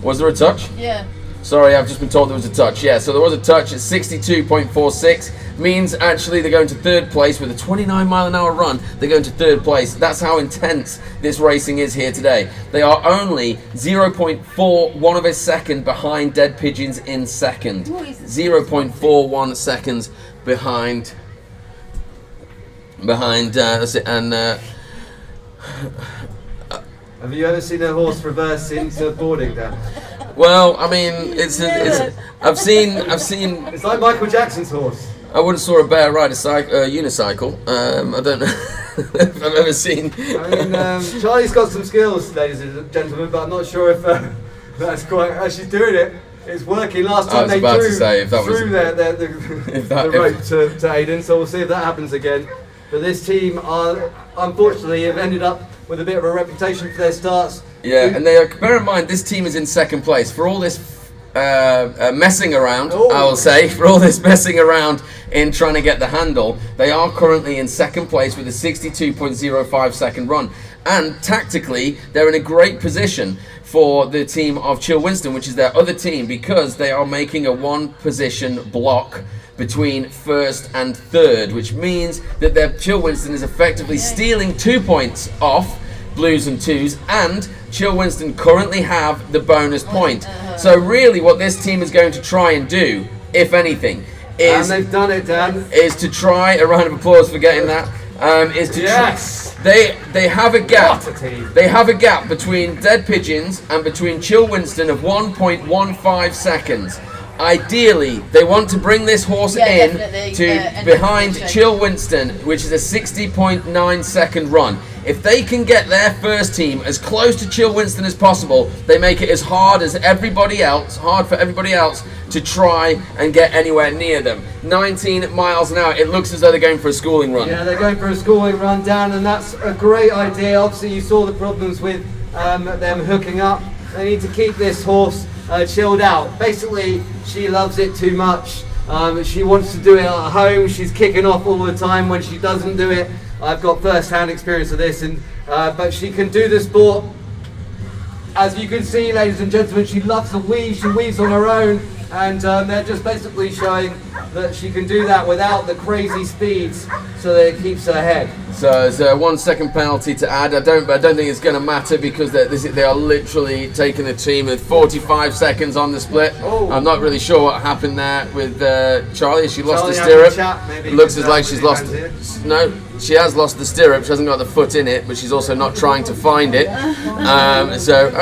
Was there a touch? Yeah. Sorry, I've just been told there was a touch. Yeah, so there was a touch at 62.46. Means actually they're going to 3rd place with a 29 mile an hour run. They're going to 3rd place. That's how intense this racing is here today. They are only 0.41 of a second behind Dead Pigeons in 2nd. 0.41 seconds behind. That's it. And have you ever seen a horse reverse into boarding down? Well, I mean, I've seen. It's like Michael Jackson's horse. I once saw a bear ride a unicycle. I don't know if I've ever seen. I mean, Charlie's got some skills, ladies and gentlemen, but I'm not sure if that's quite. As she's doing it, it's working. Last time they threw the rope to Aidan, so we'll see if that happens again. But this team unfortunately have ended up with a bit of a reputation for their starts. Yeah, and bear in mind, this team is in 2nd place. For all this messing around, I will say, for all this messing around in trying to get the handle, they are currently in 2nd place with a 62.05 second run. And tactically, they're in a great position for the team of Chill Winston, which is their other team, because they are making a 1-position block between 1st and 3rd, which means that their Chill Winston is effectively stealing 2 points off Blues and Twos, and Chill Winston currently have the bonus point. So really what this team is going to try and do, if anything, is... And they've done it, Dan. ...is to try, a round of applause for getting that, is to yes. They have a gap. They have a gap between Dead Pigeons and between Chill Winston of 1.15 seconds. Ideally, they want to bring this horse behind Chill Winston, which is a 60.9 second run. if they can get their first team as close to Chill Winston as possible, they make it as hard for everybody else to try and get anywhere near them. 19 miles an hour. It looks as though they're going for a schooling run. Yeah, they're going for a schooling run, Dan, and that's a great idea. Obviously, you saw the problems with them hooking up. They need to keep this horse chilled out. Basically, she loves it too much. She wants to do it at home. She's kicking off all the time when she doesn't do it. I've got first-hand experience of this, and but she can do the sport. As you can see, ladies and gentlemen, she loves to weave. She weaves on her own, and they're just basically showing that she can do that without the crazy speeds, so that it keeps her ahead. So there's a 1 second penalty to add. I don't think it's going to matter because they are literally taking the team with 45 seconds on the split. Oh. I'm not really sure what happened there with Charlie. She lost the stirrup. It looks as like she's lost. No, she has lost the stirrup. She hasn't got the foot in it, but she's also not trying to find it.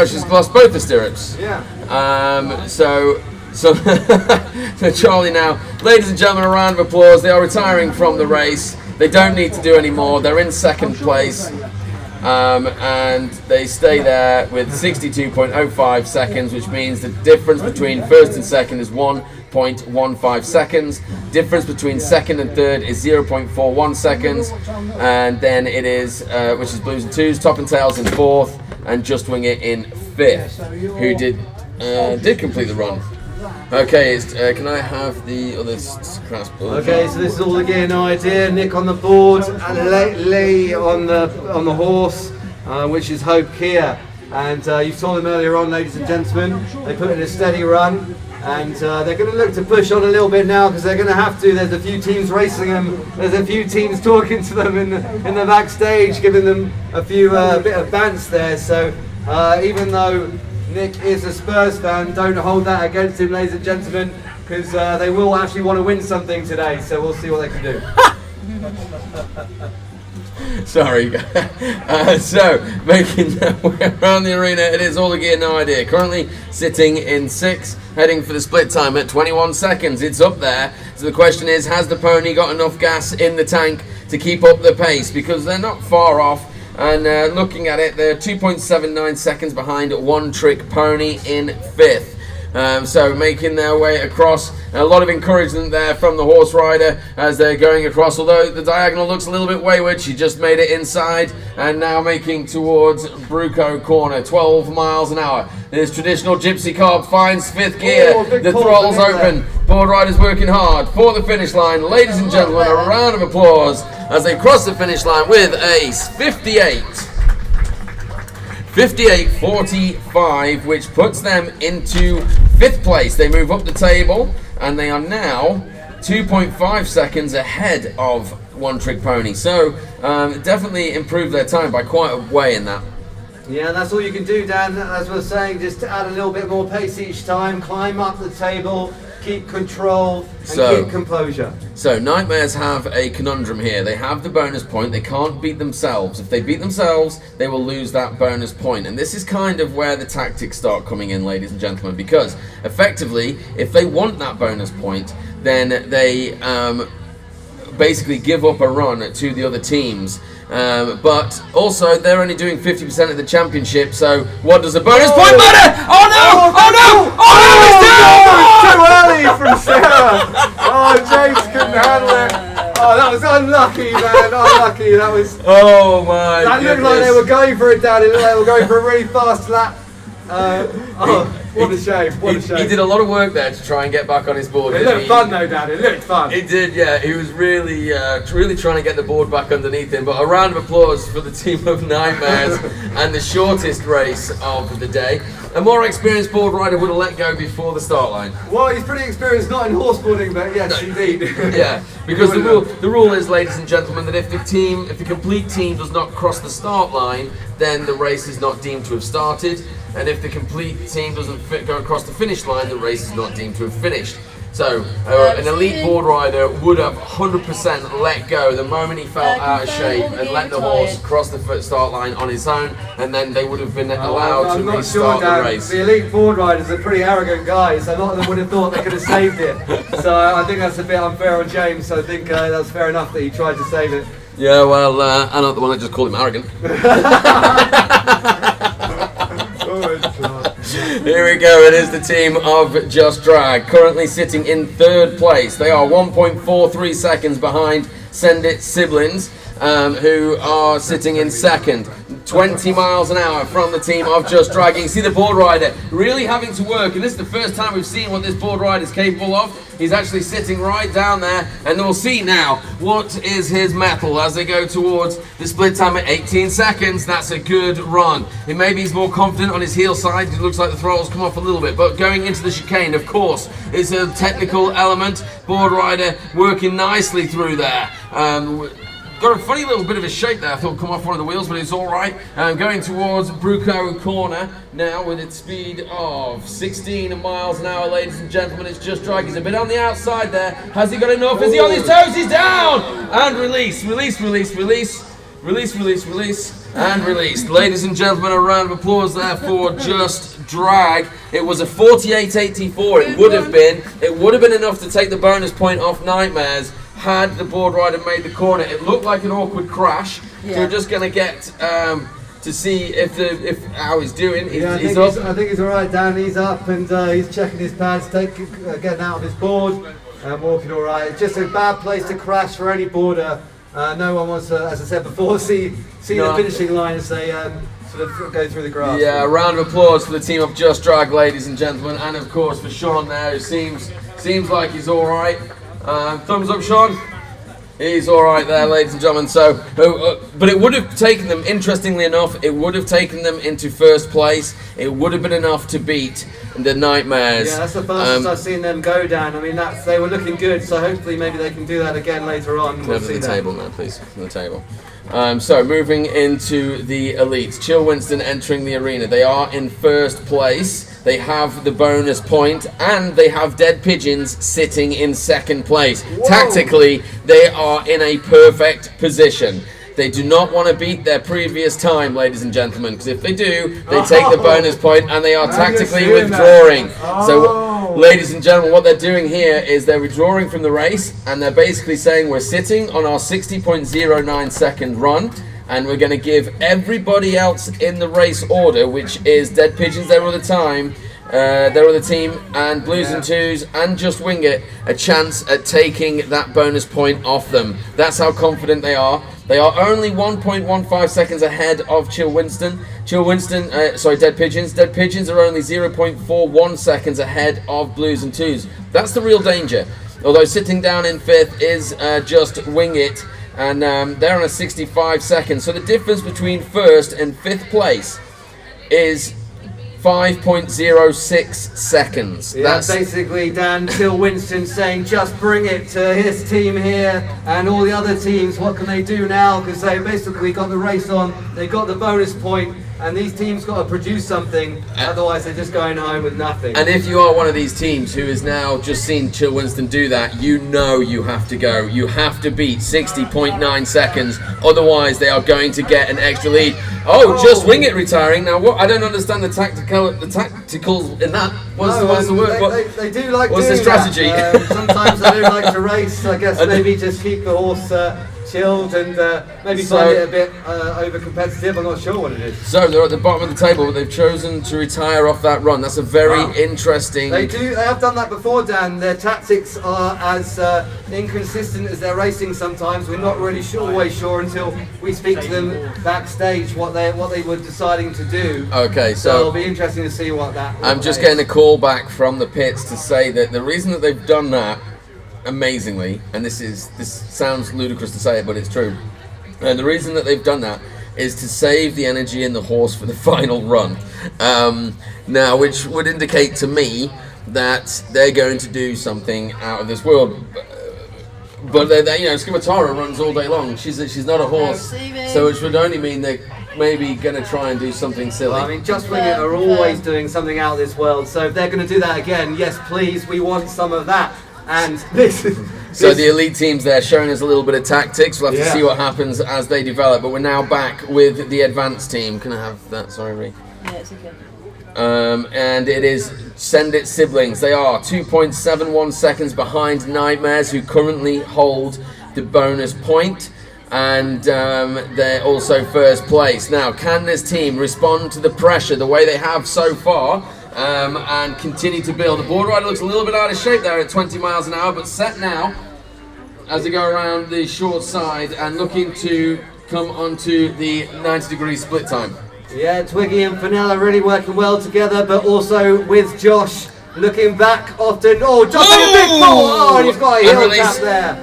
She's lost both the stirrups. Yeah. So Charlie now, ladies and gentlemen, a round of applause. They are retiring from the race. They don't need to do any more. They're in second place, and they stay there with 62.05 seconds, which means the difference between first and second is 1.15 seconds. Difference between second and third is 0.41 seconds, and then it is, which is Blues and Twos, Top and Tails in fourth, and Just Wing It in fifth, who did complete the run. Okay, can I have the other crash ball? Okay, so this is all again an idea. Nick on the board and Lee on the horse, which is Hope Kia. And you saw them earlier on, ladies and gentlemen. They put in a steady run, and they're going to look to push on a little bit now because they're going to have to. There's a few teams racing them. There's a few teams talking to them in the backstage, giving them a few bit of bants there. So even though Nick is a Spurs fan, don't hold that against him, ladies and gentlemen, because they will actually want to win something today, so we'll see what they can do. Sorry. So, making their way around the arena, it is All the Gear, No Idea. Currently sitting in 6th, heading for the split time at 21 seconds. It's up there. So the question is, has the pony got enough gas in the tank to keep up the pace? Because they're not far off. And looking at it, they're 2.79 seconds behind One Trick Pony in 5th. So making their way across. A lot of encouragement there from the horse rider as they're going across. Although the diagonal looks a little bit wayward, she just made it inside and now making towards Bruco corner, 12 miles an hour. This traditional gypsy cob finds 5th gear. The throttle's open. Board rider's working hard for the finish line. Ladies and gentlemen, a round of applause as they cross the finish line with a 58.45, which puts them into 5th place. They move up the table and they are now 2.5 seconds ahead of One Trick Pony. So definitely improved their time by quite a way in that. Yeah, that's all you can do, Dan. As we're saying, just to add a little bit more pace each time, climb up the table, keep control, and keep composure. So Nightmares have a conundrum here. They have the bonus point. They can't beat themselves. If they beat themselves, they will lose that bonus point. And this is kind of where the tactics start coming in, ladies and gentlemen, because effectively, if they want that bonus point, then they basically give up a run to the other teams. But also, they're only doing 50% of the championship, so what does a bonus point matter? Oh no! Oh no! Oh no! Too early from Sarah! Oh, James couldn't handle it. Oh, that was unlucky, man. Unlucky. That was. Oh my! That looked like they were going for it, Dan. It looked like they were going for a really fast lap. What a shame. What a shame. He did a lot of work there to try and get back on his board. It looked fun though, Dan. It looked fun. It did, yeah. He was really trying to get the board back underneath him. But a round of applause for the team of Nightmares and the shortest race of the day. A more experienced board rider would have let go before the start line. Well, he's pretty experienced, not in horseboarding, but yes, indeed. Yeah, because the rule is, ladies and gentlemen, that if the complete team does not cross the start line, then the race is not deemed to have started. And if the complete team doesn't go across the finish line, the race is not deemed to have finished. So, an elite board rider would have 100% let go the moment he felt out of shape and let the horse cross the start line on his own, and then they would have been allowed to restart the race. The elite board riders are pretty arrogant guys, so a lot of them would have thought they could have saved it. So I think that's a bit unfair on James, so I think that's fair enough that he tried to save it. Yeah, well, I'm not the one that just called him arrogant. Here we go, it is the team of Just Drag, currently sitting in 3rd place. They are 1.43 seconds behind Send It Siblings, who are sitting in 2nd. 20 miles an hour from the team of Just Drag. You can see the board rider really having to work, and this is the first time we've seen what this board rider is capable of. He's actually sitting right down there, and we'll see now what is his mettle as they go towards the split time at 18 seconds. That's a good run. Maybe he's more confident on his heel side. It looks like the throttle's come off a little bit, but going into the chicane, of course, is a technical element. Board rider working nicely through there. Got a funny little bit of a shake there. I thought come off one of the wheels, but it's all right. Going towards Burghley corner now with its speed of 16 miles an hour, ladies and gentlemen. It's Just Drag. He's a bit on the outside there. Has he got enough? Is he on his toes? He's down! And release, release, release, release. Release, release, release, and released. Ladies and gentlemen, a round of applause there for Just Drag. It was a 48.84. It would have been enough to take the bonus point off Nightmares had the board rider made the corner. It looked like an awkward crash. Yeah. So we're just going to get to see if how he's doing. I think he's all right, Dan. He's up and he's checking his pads, getting out of his board, and walking all right. It's just a bad place to crash for any boarder. No one wants to, as I said before, see the finishing line as they sort of go through the grass. Yeah, a round of applause for the team of Just Drag, ladies and gentlemen, and of course for Sean there, who seems like he's all right. Thumbs up, Sean. He's all right there, ladies and gentlemen. So, but it would have taken them, interestingly enough, it would have taken them into 1st place. It would have been enough to beat the Nightmares. Yeah, that's the fastest I've seen them go down. I mean, they were looking good, so hopefully maybe they can do that again later on. We'll see the table now, please. On the table. So moving into the elites, Chill Winston entering the arena. They are in 1st place. They have the bonus point, and they have Dead Pigeons sitting in 2nd place. Whoa. Tactically, they are in a perfect position. They do not want to beat their previous time, ladies and gentlemen, because if they do, they take the bonus point, and they are tactically withdrawing. So, ladies and gentlemen, what they're doing here is they're withdrawing from the race, and they're basically saying we're sitting on our 60.09 second run, and we're going to give everybody else in the race order, which is Dead Pigeons, their other team, and Blues and Twos, and Just Wing It, a chance at taking that bonus point off them. That's how confident they are. They are only 1.15 seconds ahead of Chill Winston. Dead Pigeons. Dead Pigeons are only 0.41 seconds ahead of Blues and Twos. That's the real danger. Although sitting down in 5th is Just Wing It, and they're on a 65 seconds. So the difference between 1st and 5th place is 5.06 seconds. Yeah, that's basically Dan Chill Winston saying just bring it to his team here, and all the other teams, what can they do now? Because they basically got the race on, they got the bonus point, and these teams got to produce something, otherwise they're just going home with nothing. And if you are one of these teams who has now just seen Chill Winston do that, you know you have to go. You have to beat 60.9 seconds, otherwise they are going to get an extra lead. Just Wing It retiring. Now, what? I don't understand the tacticals in that. What's the word? They do like what's the strategy? Sometimes they don't like to race. I guess maybe just keep the horse chilled and maybe find it a bit over competitive. I'm not sure what it is. So they're at the bottom of the table, but they've chosen to retire off that run. That's a very interesting. They have done that before, Dan. Their tactics are as inconsistent as their racing sometimes. We're not really always sure until we speak to them backstage what they were deciding to do. Okay, so it'll be interesting to see what that. I'm just getting a call back from the pits to say that the reason that they've done that, amazingly, and this sounds ludicrous to say it, but it's true. And the reason that they've done that is to save the energy in the horse for the final run. Now, which would indicate to me that they're going to do something out of this world. But Skimatara runs all day long. She's not a horse, so which would only mean they're maybe going to try and do something silly. Well, I mean, Just Wing It are always doing something out of this world. So if they're going to do that again, yes, please, we want some of that. And so the elite teams there showing us a little bit of tactics. We'll have to see what happens as they develop. But we're now back with the advanced team. Can I have that? Sorry, Ree. Yeah, it's okay. And it is Send It Siblings. They are 2.71 seconds behind Nightmares, who currently hold the bonus point. and they're also first place. Now, can this team respond to the pressure the way they have so far and continue to build? The board rider looks a little bit out of shape there at 20 miles an hour, but set now as they go around the short side and looking to come onto the 90-degree split time. Yeah, Twiggy and Fenella really working well together, but also with Josh looking back often. Oh, Josh a big ball! Oh, he's got a heel tap there.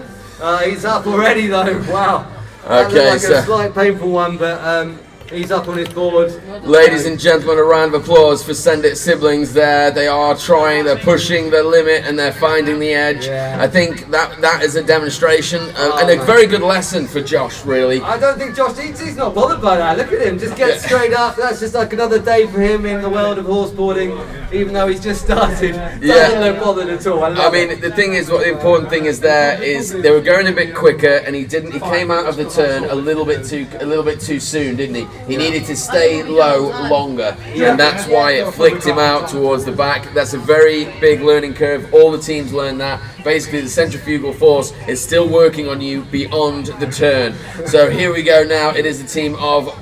He's up already though. Wow. Okay, like a slight painful one, but he's up on his board. Ladies and gentlemen, a round of applause for Send It siblings there. They are trying, they're pushing the limit, and they're finding the edge. Yeah. I think that is a demonstration and a very good lesson for Josh, really. I don't think Josh, he's not bothered by that. Look at him, just get straight up. That's just like another day for him in the world of horseboarding, even though he's just started. Doesn't look bothered at all. I mean, the thing is, what the important thing is there is they were going a bit quicker, and he came out of the turn a little bit too soon, didn't he? He needed to stay low longer, and that's why it flicked him out towards the back. That's a very big learning curve. All the teams learn that. Basically, the centrifugal force is still working on you beyond the turn. So here we go now. It is the team of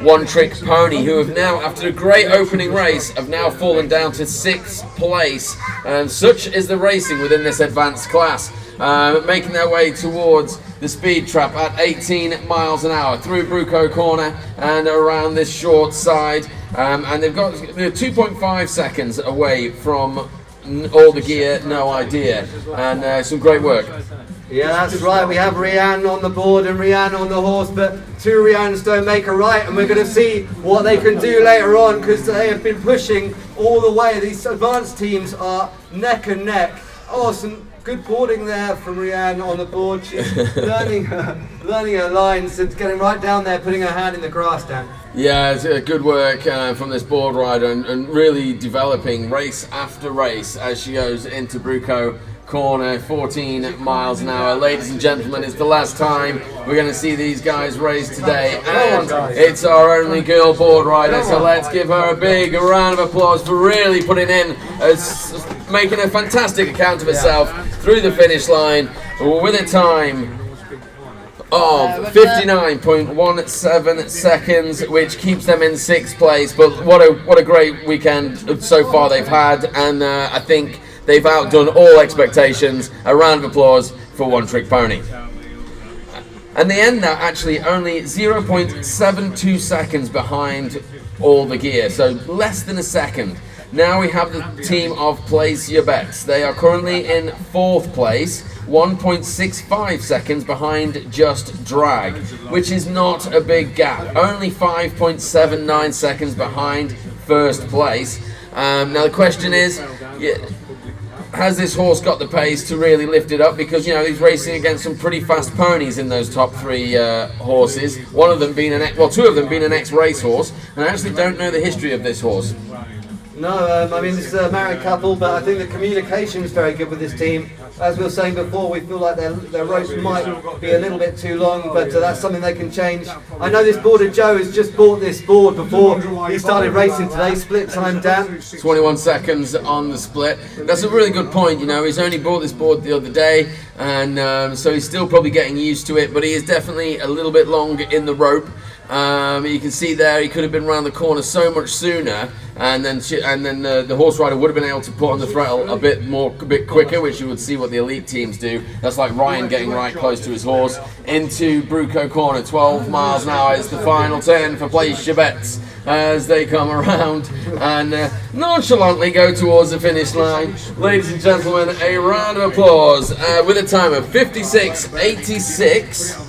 One Trick Pony, who have now, after a great opening race, have now fallen down to 6th place. And such is the racing within this advanced class. Making their way towards the speed trap at 18 miles an hour through Bruco Corner and around this short side. And they're 2.5 seconds away from all the gear, no idea. And some great work. Yeah, that's right. We have Rianne on the board and Rianne on the horse, but two Riannes don't make a right, and we're going to see what they can do later on, because they have been pushing all the way. These advanced teams are neck and neck. Awesome. Good boarding there from Rianne on the board. She's learning her lines and getting right down there, putting her hand in the grass down. Yeah, it's good work from this board rider and really developing race after race as she goes into Bruco Corner, 14 miles an hour. Ladies and gentlemen, it's the last time we're going to see these guys race today, and it's our only girl board rider, so let's give her a big round of applause for really putting in, making a fantastic account of herself through the finish line with a time of 59.17 seconds, which keeps them in 6th place. But what a great weekend so far they've had, and I think they've outdone all expectations. A round of applause for One Trick Pony. And they end now actually only 0.72 seconds behind all the gear, so less than a second. Now we have the team of Place Your Bets. They are currently in 4th place, 1.65 seconds behind Just Drag, which is not a big gap. Only 5.79 seconds behind 1st place. Now the question is, has this horse got the pace to really lift it up? Because, you know, he's racing against some pretty fast ponies in those top 3 horses. One of them being two of them being an ex-race horse, and I actually don't know the history of this horse. No, I mean, this is a married couple, but I think the communication is very good with this team. As we were saying before, we feel like their ropes might be a little bit too long, but that's something they can change. I know this boarder Joe has just bought this board before he started racing today. Split time down. 21 seconds on the split. That's a really good point. You know, he's only bought this board the other day, and so he's still probably getting used to it, but he is definitely a little bit long in the rope. You can see there he could have been around the corner so much sooner, and then the horse rider would have been able to put on the throttle a bit quicker, which you would see what the elite teams do. That's like Ryan getting right close to his horse into Bruco Corner. 12 miles an hour is the final turn for Place Your Bets as they come around and nonchalantly go towards the finish line. Ladies and gentlemen, a round of applause with a time of 56.86.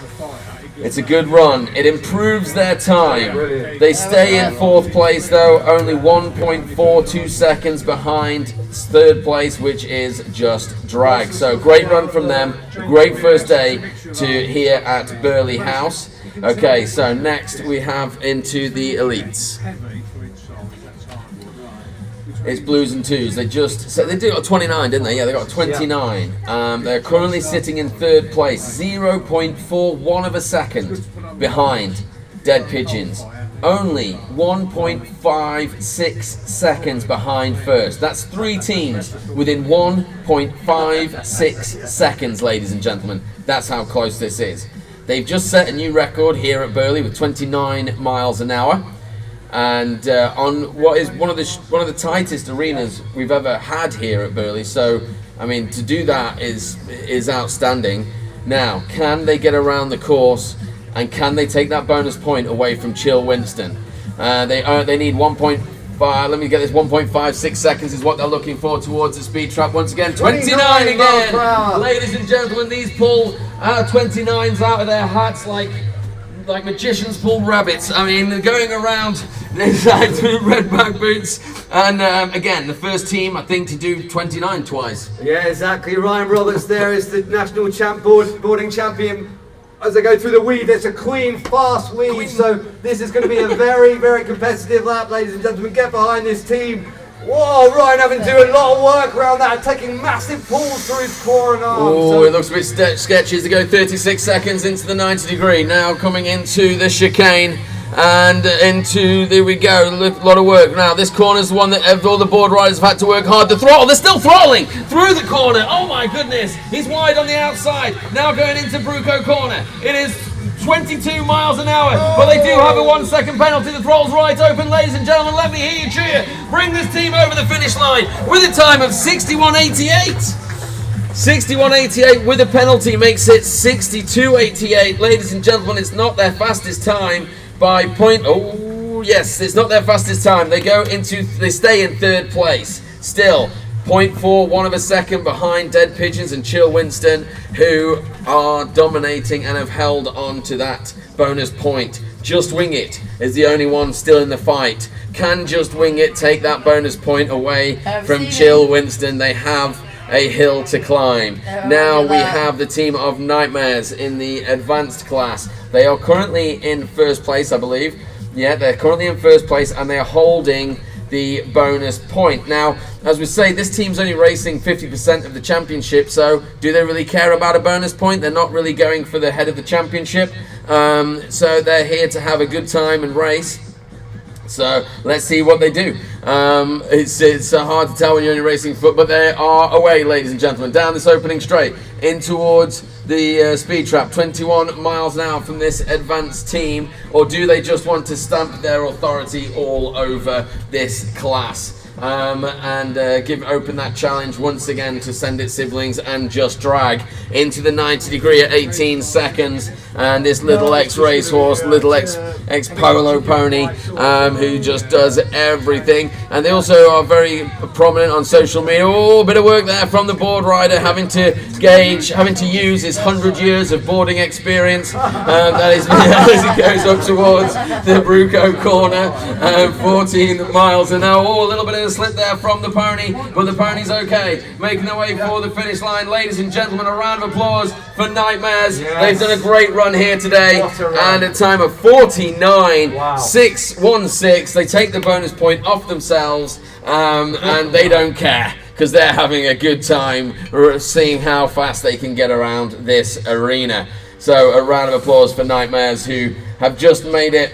It's a good run. It improves their time. They stay in 4th place though, only 1.42 seconds behind 3rd place, which is Just Drag. So great run from them. Great first day to here at Burghley House. Okay, so next we have into the elites. It's Blues and Twos. They got 29, didn't they? Yeah, they got 29. They're currently sitting in 3rd place, 0.41 of a second behind Dead Pigeons. Only 1.56 seconds behind first. That's 3 teams within 1.56 seconds, ladies and gentlemen. That's how close this is. They've just set a new record here at Burghley with 29 miles an hour. And on what is one of the tightest arenas we've ever had here at Burghley. So, I mean, to do that is outstanding. Now, can they get around the course, and can they take that bonus point away from Chill Winston? They need 1.5. Let me get this. 1.56 seconds is what they're looking for towards the speed trap. Once again, 29 again, ladies and gentlemen. These pull 29s out of their hats like magicians pull rabbits. I mean, they're going around inside the red back boots. And again, the first team, I think, to do 29 twice. Yeah, exactly. Ryan Roberts there is the national boarding champion. As they go through the weave, it's a clean, fast weave. So this is going to be a very, very competitive lap, ladies and gentlemen. Get behind this team. Whoa, Ryan having to do a lot of work around that, taking massive pulls through his core and arms. Oh, it looks a bit sketchy as they go 36 seconds into the 90 degree. Now coming into the chicane. And there we go, a lot of work. Now this corner is the one that all the board riders have had to work hard to throttle. They're still throttling through the corner. Oh my goodness, he's wide on the outside. Now going into Bruco corner. It is 22 miles an hour, but they do have a 1 second penalty. The throttle's right open, ladies and gentlemen. Let me hear you cheer. Bring this team over the finish line with a time of 61.88. 61.88 with a penalty makes it 62.88. Ladies and gentlemen, it's not their fastest time. By point, oh yes, it's not their fastest time. They stay in third place. Still, 0.41 of a second behind Dead Pigeons and Chill Winston, who are dominating and have held on to that bonus point. Just Wing It is the only one still in the fight. Can Just Wing It take that bonus point away from Chill Winston? They have a hill to climb. Now we have the team of Nightmares in the advanced class. They are currently in first place, I believe. Yeah, they're currently in first place, and they're holding the bonus point. Now, as we say, this team's only racing 50% of the championship, so do they really care about a bonus point? They're not really going for the head of the championship, so they're here to have a good time and race. So let's see what they do. It's hard to tell when you're only racing foot, but they are away, ladies and gentlemen, down this opening straight in towards the speed trap. 21 miles an hour from this advanced team, or do they just want to stamp their authority all over this class? And open that challenge once again to Send It Siblings and Just Drag into the 90 degree at 18 seconds. And this little ex-racehorse, little ex-polo pony, who just does everything. And they also are very prominent on social media. Oh, a bit of work there from the board rider, having to use his 100 years of boarding experience. That is as he goes up towards the Bruco corner, 14 miles an hour. Oh, a little bit of a slip there from the pony, but the pony's okay, making their way for the finish line. Ladies and gentlemen, a round of applause for Nightmares. Yes. They've done a great run here today, and a time of 49.616. They take the bonus point off themselves, and they don't care, because they're having a good time seeing how fast they can get around this arena. So a round of applause for Nightmares, who have just made it,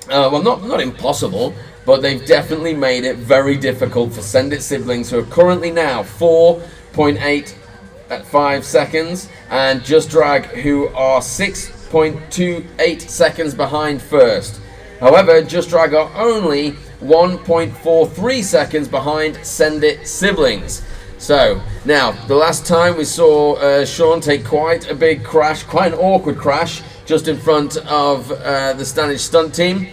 well, not impossible, but they've definitely made it very difficult for Send It Siblings, who are currently now 4.85 seconds, and Just Drag, who are 6.28 seconds behind first. However, Just Drag are only 1.43 seconds behind Send It Siblings. So, now, the last time we saw Sean take quite a big crash, quite an awkward crash, just in front of the Stanage stunt team.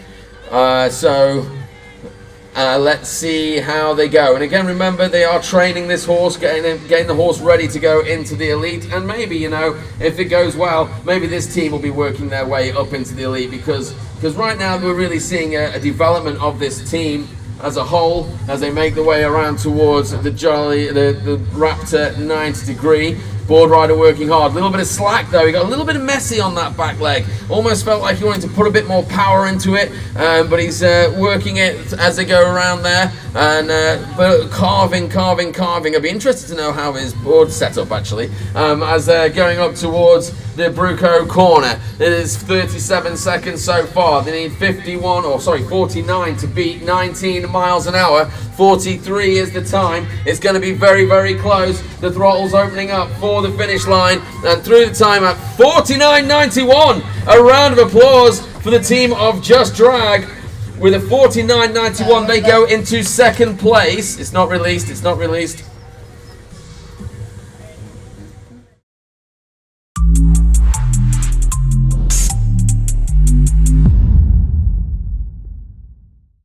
Let's see how they go. And again, remember, they are training this horse, getting the horse ready to go into the elite. And maybe, you know, if it goes well, maybe this team will be working their way up into the elite, because right now we're really seeing a development of this team as a whole as they make their way around towards the Raptor 90 degree. Board rider working hard. A little bit of slack though. He got a little bit messy on that back leg. Almost felt like he wanted to put a bit more power into it, but he's working it as they go around there, and but carving. I'd be interested to know how his board's set up actually, as they're going up towards the Bruco corner. It is 37 seconds so far. They need 49 to beat 19 miles an hour. 43 is the time. It's going to be very, very close. The throttle's opening up for the finish line, and through the time at 49.91. A round of applause for the team of Just Drag. With a 49.91, they go into second place. It's not released.